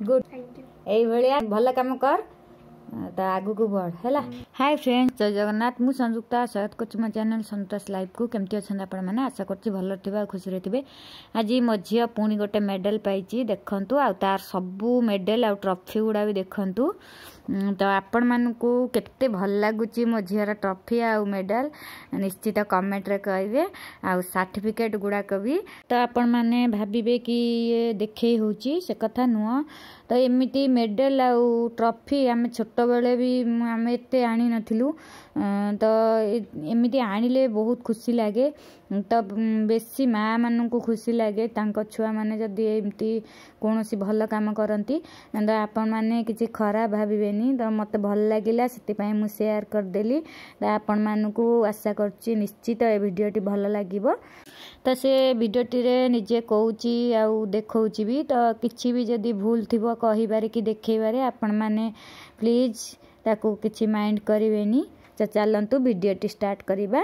Good thank you. एई भलिया भल काम कर तो आगु को बढ़ है। हाय फ्रेंड्स, जय जगन्नाथ। मु संयुक्ता स्वागत कर मो चैनल संतोष लाइव को। केमती अच्छा आपण मैंने आशा कर भल थे खुशी थे। आज मो झी पुणी गोटे मेडल पाई देखु आ तार सबू मेडल आ ट्रॉफी गुड़ा भी देखु। तो आपण मानू केते भल लगुच मो झीर ट्रॉफी आ मेडल निश्चित कमेंट रे कहिबे आ सर्टिफिकेट गुड़ाक भी। तो आपण माने भाबिबे कि ये देखे होची से कथा नुह। तो एमती मेडल आ ट्रॉफी आम छोट बेले भी आम एते आनी नथिलु। तो एमती आणिले बहुत खुशी लगे। तो बेसी माँ मान को खुशी लगे छुआ मैंने जदि एमती कौन सी भल काम करती तो आपण मैंने किसी खराब भावेनि। तो मत भल लगे से मुझे शेयर करदेली। तो आपण मान को आशा कर निश्चित ए भिडटी भल लगे। तो से भिडटी निजे कौची आउ देखौची भी। तो किसी भी जदि भूल थी कहीबारे कि देखैबारे आपण मैंने प्लीज ताकू किसी माइंड करेनि। तो चलतु भिडटी स्टार्ट करवा।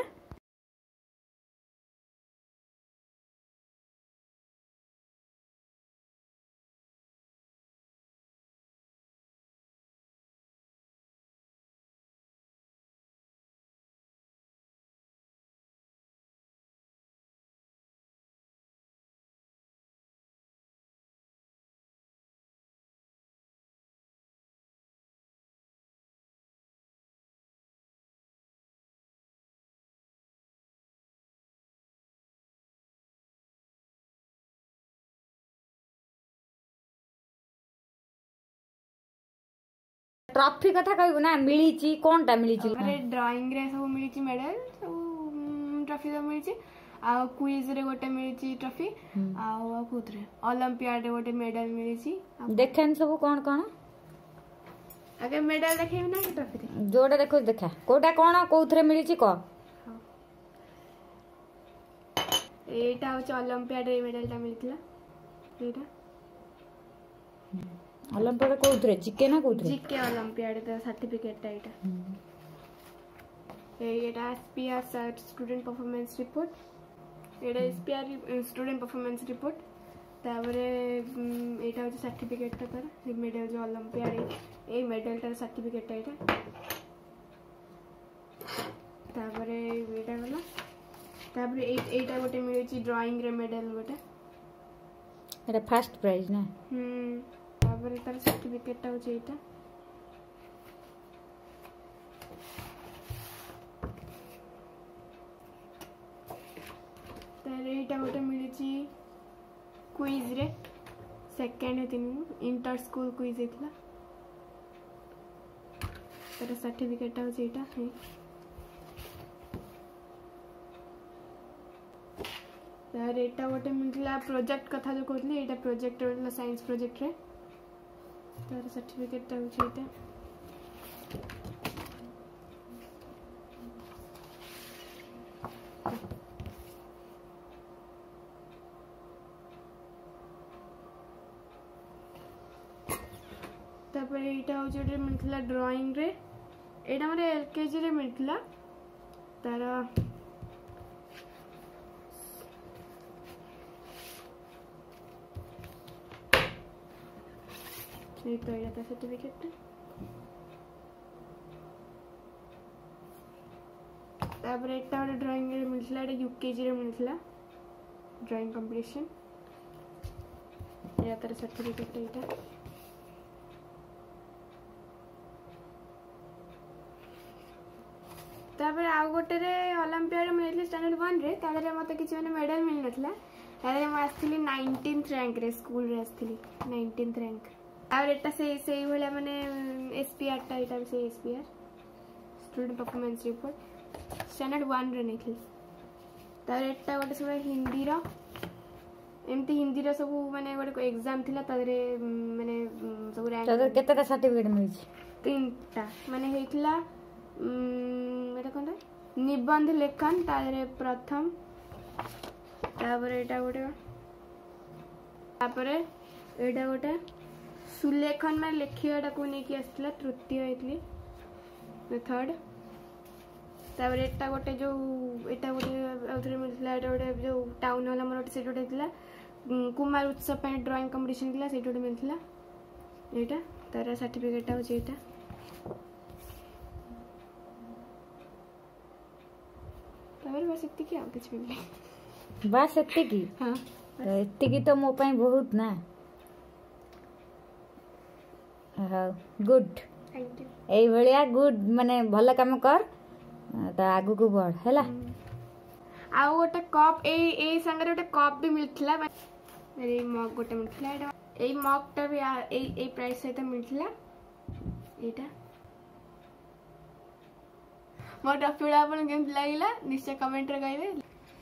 ट्रॉफी कथा कहबू ना मिली कोनटा मिली ड्राइंग रे सब मिली मेडल सब ट्रॉफी सब मिली आ क्विज रे गोटे मिली ट्रॉफी आ कोथरे ओलंपियाड रे गोटे मेडल मिली। देखन सब कोन कोन आगे मेडल देखेबी ना ट्रॉफी रे जोडा देखो देखा कोटा कोन कोथरे मिली को एटा हो ओलंपियाड रे मेडल ता मिलतिला। एटा ओलंपियाड कोथरे जीके ना कोथरे जीके ओलंपियाड ता सर्टिफिकेट ता एटा एटा एसपीआर स्टूडेंट परफॉर्मेंस रिपोर्ट एटा एसपीआर स्टूडेंट परफॉर्मेंस रिपोर्ट ताबरे एटा हो सर्टिफिकेट ता तार मेडल जो ओलंपियाड ए मेडल ता सर्टिफिकेट ता एटा ताबरे एटा गला ताबरे एटा गोटे मिलुची ड्राइंग रे मेडल गोटे एटा फर्स्ट प्राइज ना ताबरे तार सर्टिफिकेट ता होची एटा तार एटा गोटे मिलुची क्विज रे सेकंड हेतिन इंटर स्कूल क्विज हेतला तार सर्टिफिकेट ता होची एटा तार एटा गोटे मिलला प्रोजेक्ट कथा जो कहतली एटा प्रोजेक्ट रे साइंस प्रोजेक्ट रे तार सर्टिफिकेट ता होची एटा तापर एटा हो जोटे मिलथिला ड्राइंग रे एटा मारे एलकेजी रे मिलथिला तार ए तो एटा सर्टिफिकेट तापर एटा वाला ड्राइंग रे मिलथिला एटा यूकेजी रे मिलथिला ड्राइंग कंपटीशन या तार सर्टिफिकेट एटा तापर आउ गोटे रे ओलंपियाड मिलथि स्टैंडर्ड 1 रे तारे मते किछि माने मेडल मिल नथला तारे म आस्थिली 19th रैंक रे स्कूल रे आस्थिली 19th रैंक और एटा से भले माने एसपीआर टा एटा से SPR student performance report standard 1 रे नेथि तारे एटा गोटे सब हिंदी रो एमती हिंदी रो सब माने गोटे एग्जाम थिला तारे माने सब रैंक तारे केतेटा सर्टिफिकेट मिली तीनटा माने हेतिला एटा कोन निबंध लेखन तारे प्रथम तापरे एटा गोटे तापरे एटा गोटे सुलेखन में लेखियाटा को नेकी आसला तृतीय हेतली थर्ड तापर एटा गोटे जो एटा गोटे आउथरे मिलला एटा गोटे जो टाउन हॉल हमर से गोटे थिला कुमार उत्सव पे ड्राइंग कंपटीशन थिला से गोटे मिलथिला ଏଇଟା ତାର ସାର୍ଟିଫିକେଟଟା ହେଉଛି ଏଇଟା। ତାପରେ ବାସ୍ ଏତିକି, ଆଉ କିଛି ବି ନାହିଁ। ବାସ୍ ଏତିକି? ହଁ ଏତିକି ତ ମୋ ପାଇଁ ବହୁତ ନା। ହଉ ଗୁଡ୍, ଥ୍ୟାଙ୍କ ୟୁ। ଏଇଭଳିଆ ଗୁଡ୍ ମାନେ ଭଲ କାମ କର ତ ଆଗକୁ ବଢ ହେଲା। ଆଉ ଗୋଟେ କପ୍, ଏଇ ସାଙ୍ଗରେ ଗୋଟେ କପ୍ ବି ମିଳିଥିଲା, ଏଇ ମଗ୍ ଗୋଟେ ମିଳିଥିଲା। ଏଇଟା ଏଇ ମଗ୍ଟା ବି ଏଇ ପ୍ରାଇସ୍ ସହିତ ମିଳିଥିଲା। ଏଇଟା ମୋ ଟପି ଗୁଡ଼ା ଆପଣଙ୍କୁ କେମିତି ଲାଗିଲା ନିଶ୍ଚୟ କମେଣ୍ଟରେ କହିବେ।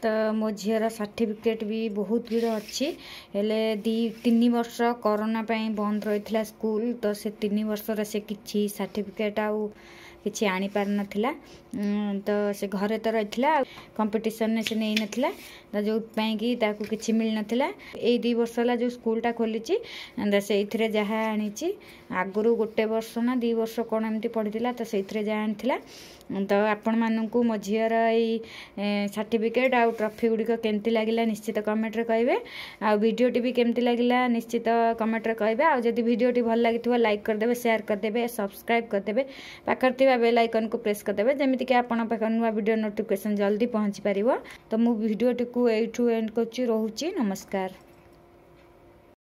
ତ ମୋ ଝିଅର ସାର୍ଟିଫିକେଟ୍ ବି ବହୁତ ଗୁଡ଼େ ଅଛି, ହେଲେ 2-3 ବର୍ଷ କରୋନା ପାଇଁ ବନ୍ଦ ରହିଥିଲା ସ୍କୁଲ, ତ ସେ 3 ବର୍ଷରେ ସେ କିଛି ସାର୍ଟିଫିକେଟ୍ ଆଉ କିଛି ଆଣିପାରିନଥିଲା। ତ ସେ ଘରେ ତ ରହିଥିଲା, କମ୍ପିଟିସନରେ ସେ ନେଇନଥିଲା, ତ ଯେଉଁଥିପାଇଁ କି ତାକୁ କିଛି ମିଳିନଥିଲା। ଏଇ 2 ବର୍ଷ ହେଲା ଯେଉଁ ସ୍କୁଲଟା ଖୋଲିଛି ସେଇଥିରେ ଯାହା ଆଣିଛି, ଆଗରୁ 1 ବର୍ଷ ନା 2 ବର୍ଷ କ'ଣ ଏମିତି ପଢ଼ିଥିଲା, ତ ସେଇଥିରେ ଯାହା ଆଣିଥିଲା। ତ ଆପଣମାନଙ୍କୁ ମୋ ଝିଅର ଏଇ ସାର୍ଟିଫିକେଟ୍ ଆଉ ଟ୍ରଫି ଗୁଡ଼ିକ କେମିତି ଲାଗିଲା ନିଶ୍ଚିତ କମେଣ୍ଟରେ କହିବେ। ଆଉ ଭିଡ଼ିଓଟି ବି କେମିତି ଲାଗିଲା ନିଶ୍ଚିତ କମେଣ୍ଟରେ କହିବେ। ଆଉ ଯଦି ଭିଡ଼ିଓଟି ଭଲ ଲାଗିଥିବ ଲାଇକ୍ କରିଦେବେ, ସେୟାର କରିଦେବେ, ସବସ୍କ୍ରାଇବ୍ କରିଦେବେ, ପାଖରେ ଥିବା ବେଲ୍ ଆଇକନ୍କୁ ପ୍ରେସ୍ କରିଦେବେ, ଯେମିତିକି ଆପଣଙ୍କ ପାଖରେ ନୂଆ ଭିଡ଼ିଓ ନୋଟିଫିକେସନ୍ ଜଲ୍ଦି ପହଞ୍ଚି ପାରିବ। ତ ମୁଁ ଭିଡ଼ିଓଟିକୁ ଏଇଠୁ ଏଣ୍ଡ କରୁଛି, ରହୁଛି, ନମସ୍କାର।